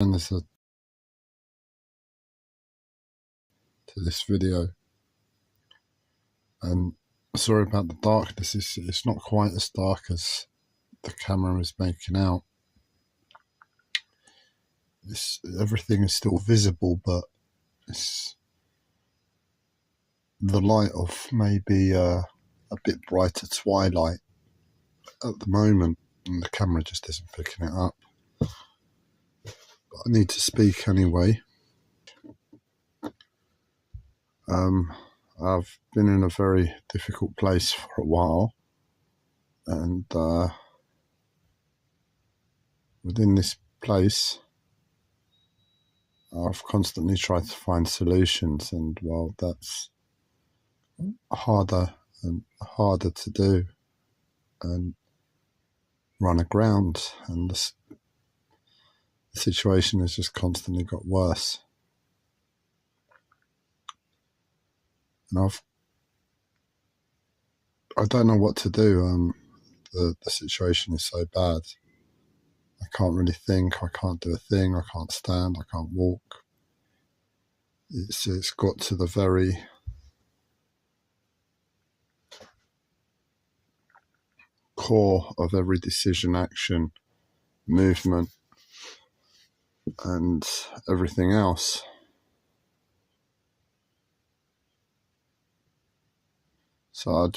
And this to this video, and sorry about the darkness. It's not quite as dark as the camera is making out. Everything is still visible, but it's the light of maybe a bit brighter twilight at the moment, and the camera just isn't picking it up. But I need to speak anyway. I've been in a very difficult place for a while, and within this place I've constantly tried to find solutions, and well, that's harder and harder to do and run aground, and the situation has just constantly got worse. And I don't know what to do. The situation is so bad. I can't really think. I can't do a thing. I can't stand. I can't walk. It's got to the very core of every decision, action, movement, and everything else. So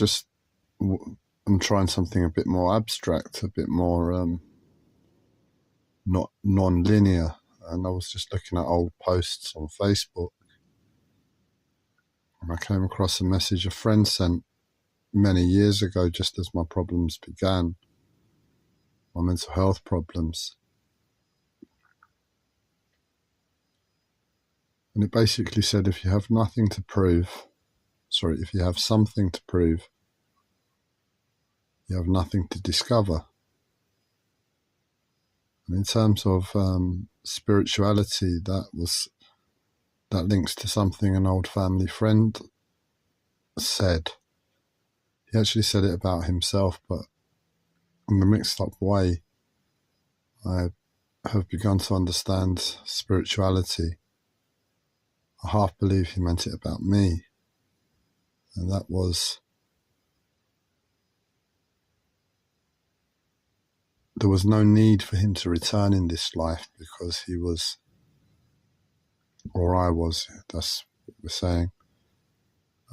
I'm trying something a bit more abstract, a bit more not non-linear. And I was just looking at old posts on Facebook, and I came across a message a friend sent many years ago, just as my problems began, my mental health problems. And it basically said, if you have something to prove, you have nothing to discover. And in terms of spirituality, that links to something an old family friend said. He actually said it about himself, but in a mixed up way. I have begun to understand spirituality. I half believe he meant it about me, and that was, there was no need for him to return in this life, because he was, or I was, that's what we're saying,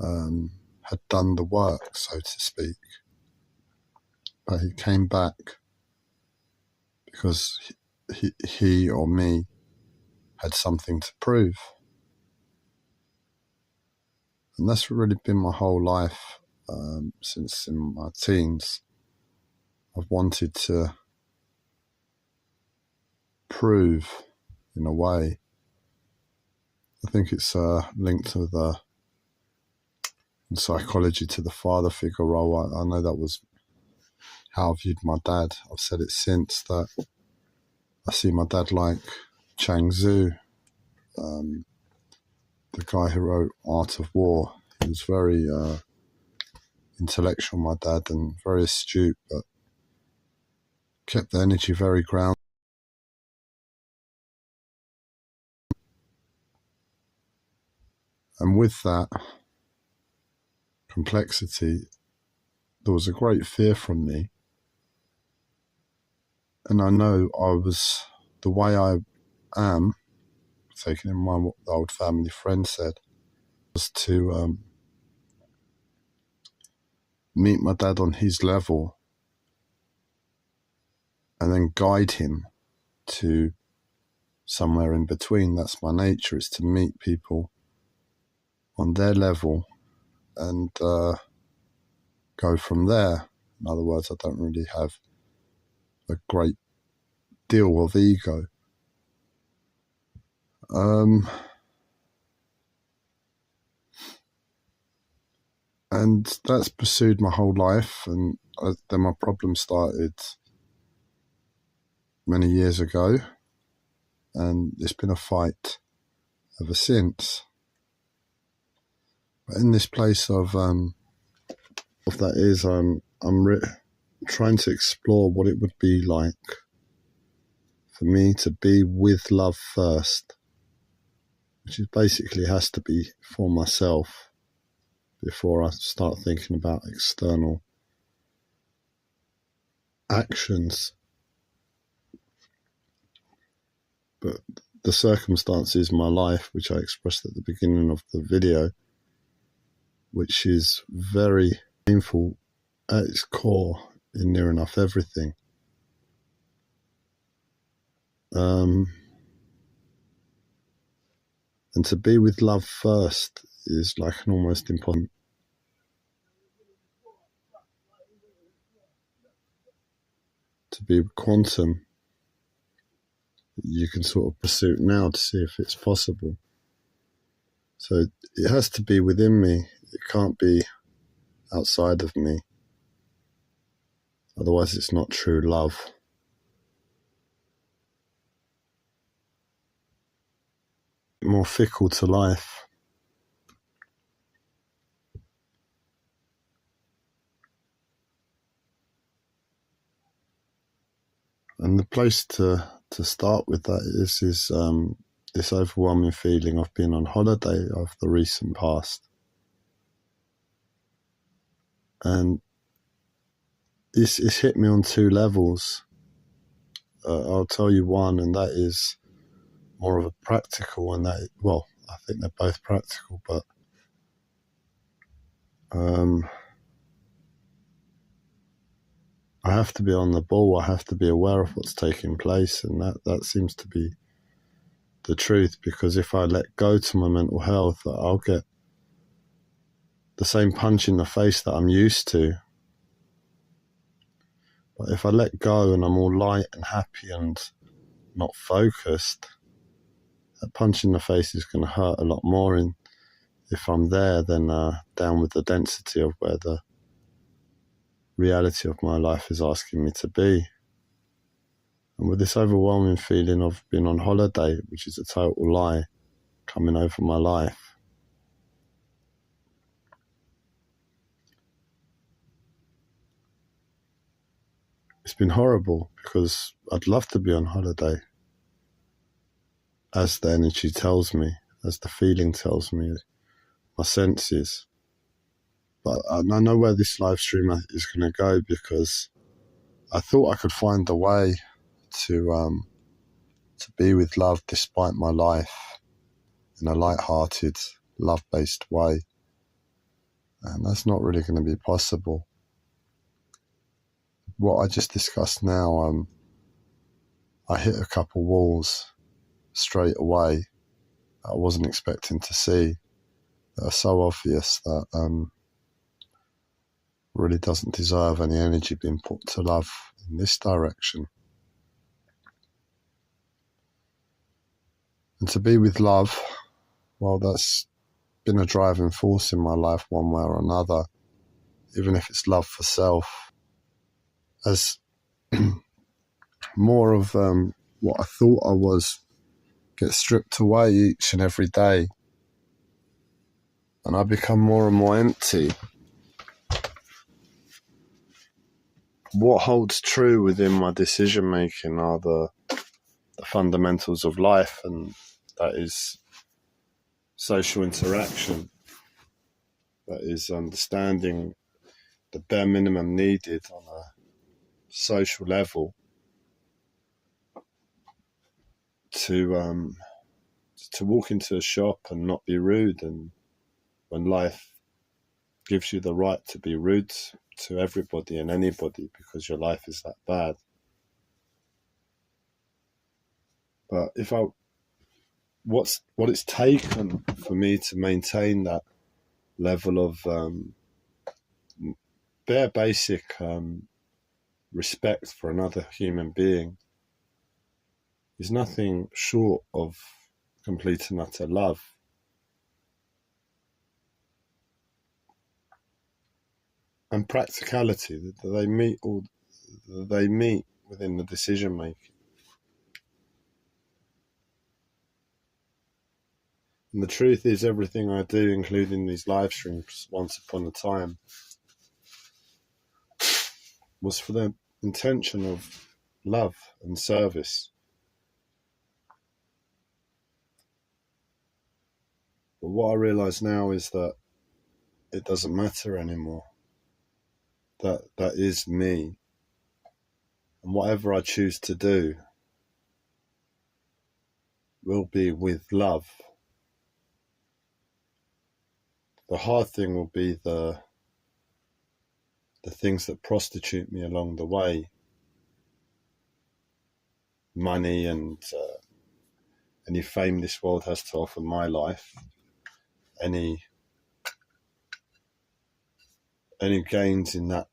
had done the work, so to speak. But he came back because he or me had something to prove. And that's really been my whole life, since in my teens. I've wanted to prove, in a way. I think it's linked to in psychology, to the father figure role. I know that was how I viewed my dad. I've said it since, that I see my dad like Chuang Tzu, the guy who wrote Art of War. He was very intellectual, my dad, and very astute, but kept the energy very grounded. And with that complexity, there was a great fear from me. And I know I was, the way I am, taking in mind what the old family friend said, was to meet my dad on his level and then guide him to somewhere in between. That's my nature, is to meet people on their level and go from there. In other words, I don't really have a great deal of ego. And that's pursued my whole life, and then my problem started many years ago, and it's been a fight ever since. But in this place of that is, I'm trying to explore what it would be like for me to be with love first, which is basically has to be for myself before I start thinking about external actions. But the circumstances in my life, which I expressed at the beginning of the video, which is very painful at its core in near enough everything. And to be with love first is like an almost impossible. To be quantum, you can sort of pursue it now to see if it's possible. So it has to be within me. It can't be outside of me. Otherwise it's not true love. More fickle to life. And the place to start with that is this overwhelming feeling of being on holiday of the recent past. And it's hit me on two levels. I'll tell you one, and that is more of a practical, and that, well, I think they're both practical, but I have to be on the ball. I have to be aware of what's taking place, and that seems to be the truth, because if I let go to my mental health, I'll get the same punch in the face that I'm used to. But if I let go and I'm all light and happy and not focused, that punch in the face is going to hurt a lot more if I'm there than down with the density of where the reality of my life is asking me to be. And with this overwhelming feeling of being on holiday, which is a total lie, coming over my life, it's been horrible, because I'd love to be on holiday, as the energy tells me, as the feeling tells me, my senses. But I know where this live stream is going to go, because I thought I could find a way to be with love despite my life in a light-hearted, love-based way. And that's not really going to be possible. What I just discussed now, I hit a couple walls straight away that I wasn't expecting to see, that are so obvious that really doesn't deserve any energy being put to love in this direction. And to be with love, well, that's been a driving force in my life one way or another, even if it's love for self, as more of what I thought I was gets stripped away each and every day, and I become more and more empty. What holds true within my decision making are the fundamentals of life, and that is social interaction, that is understanding the bare minimum needed on a social level to walk into a shop and not be rude, and when life gives you the right to be rude to everybody and anybody because your life is that bad. But what it's taken for me to maintain that level of bare basic respect for another human being is nothing short of complete and utter love. And practicality, they meet within the decision making. And the truth is, everything I do, including these live streams once upon a time, was for the intention of love and service. But what I realise now is that it doesn't matter anymore. That is me. And whatever I choose to do will be with love. The hard thing will be the things that prostitute me along the way. Money and any fame this world has to offer my life. Any gains in that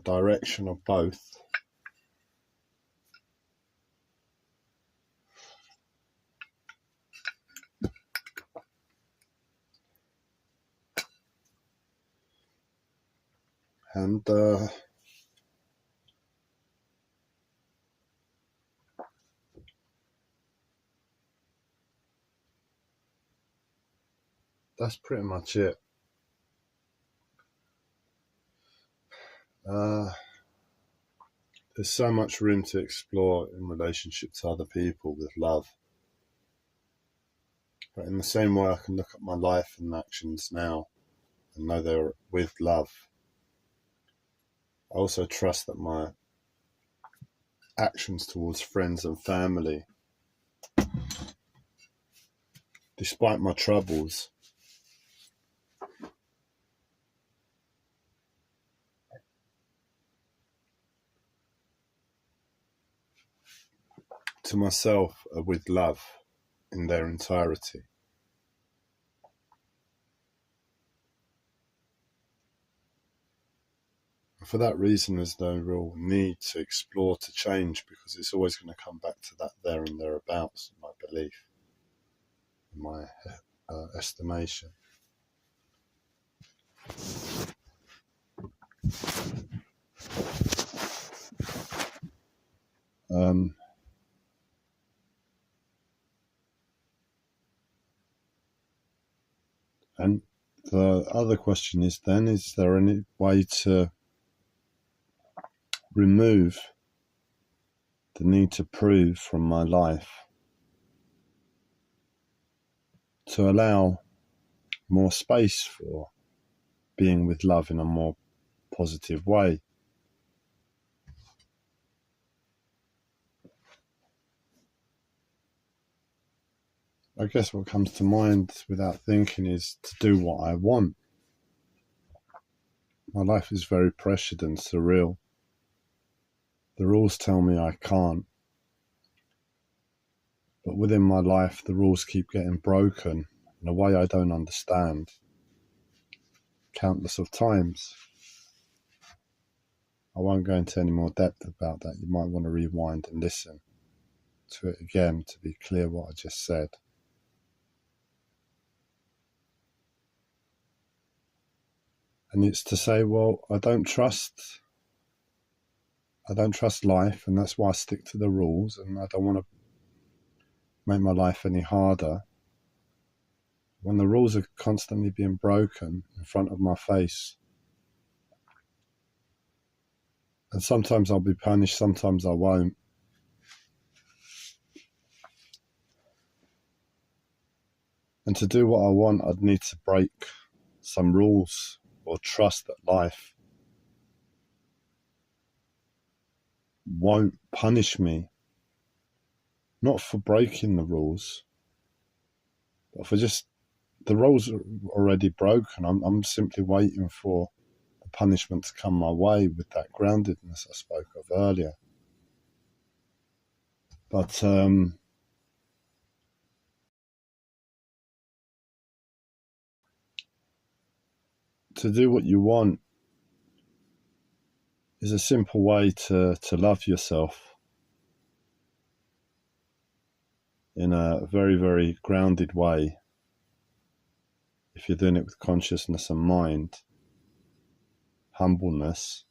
direction, or both. And that's pretty much it. There's so much room to explore in relationship to other people with love. But in the same way I can look at my life and actions now and know they're with love, I also trust that my actions towards friends and family, despite my troubles, to myself, are with love in their entirety. And for that reason, there's no real need to explore, to change, because it's always going to come back to that there and thereabouts, in my belief, in my estimation. And the other question is then, is there any way to remove the need to prove from my life, to allow more space for being with love in a more positive way? I guess what comes to mind without thinking is to do what I want. My life is very pressured and surreal. The rules tell me I can't. But within my life, the rules keep getting broken in a way I don't understand, countless of times. I won't go into any more depth about that. You might want to rewind and listen to it again to be clear what I just said. And it's to say, well, I don't trust life, and that's why I stick to the rules, and I don't want to make my life any harder. When the rules are constantly being broken in front of my face, and sometimes I'll be punished, sometimes I won't. And to do what I want, I'd need to break some rules, or trust that life won't punish me, not for breaking the rules, but for just, the rules are already broken. I'm simply waiting for the punishment to come my way with that groundedness I spoke of earlier. But to do what you want is a simple way to love yourself in a very, very grounded way. If you're doing it with consciousness and mind, humbleness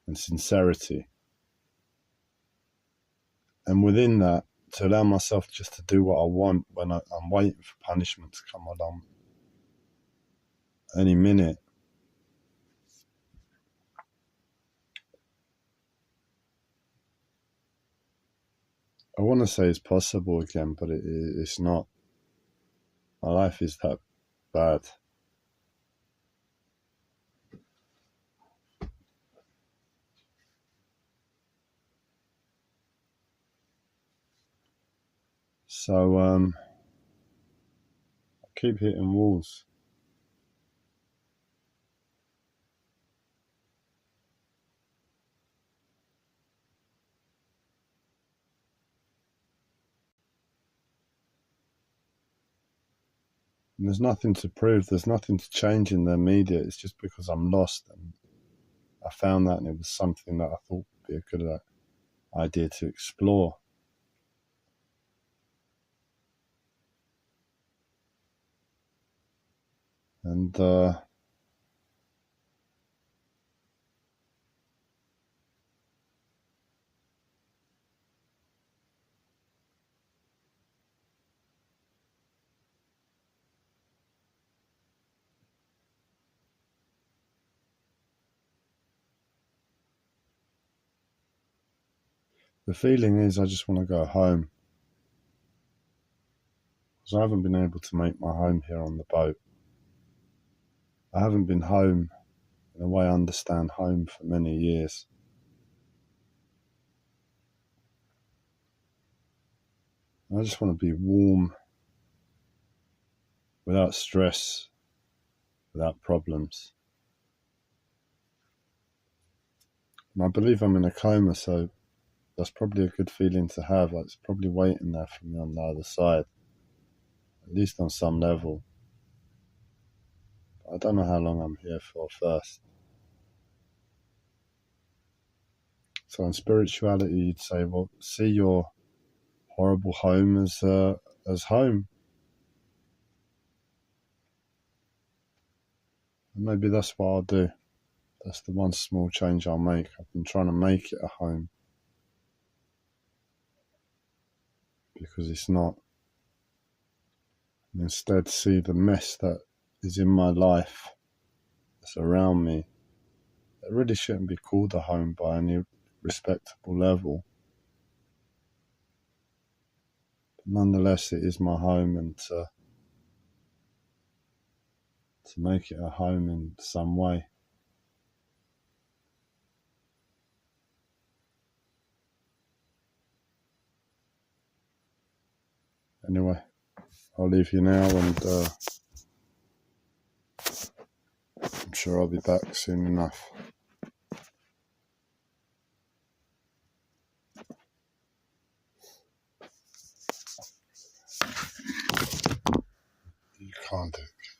and sincerity. And within that, to allow myself just to do what I want when I'm waiting for punishment to come along any minute. I want to say it's possible again, but it's not. My life is that bad. So I keep hitting walls. And there's nothing to prove. There's nothing to change in the media. It's just because I'm lost, and I found that, and it was something that I thought would be a good idea to explore. And the feeling is I just want to go home, because I haven't been able to make my home here on the boat. I haven't been home in a way I understand home for many years. I just want to be warm, without stress, without problems. And I believe I'm in a coma, so that's probably a good feeling to have. Like, it's probably waiting there for me on the other side, at least on some level. But I don't know how long I'm here for first. So in spirituality, you'd say, well, see your horrible home as home. And maybe that's what I'll do. That's the one small change I'll make. I've been trying to make it a home, because it's not. And instead see the mess that is in my life, that's around me. It really shouldn't be called a home by any respectable level. But nonetheless, it is my home, and to make it a home in some way. Anyway, I'll leave you now, and I'm sure I'll be back soon enough. You can't do it.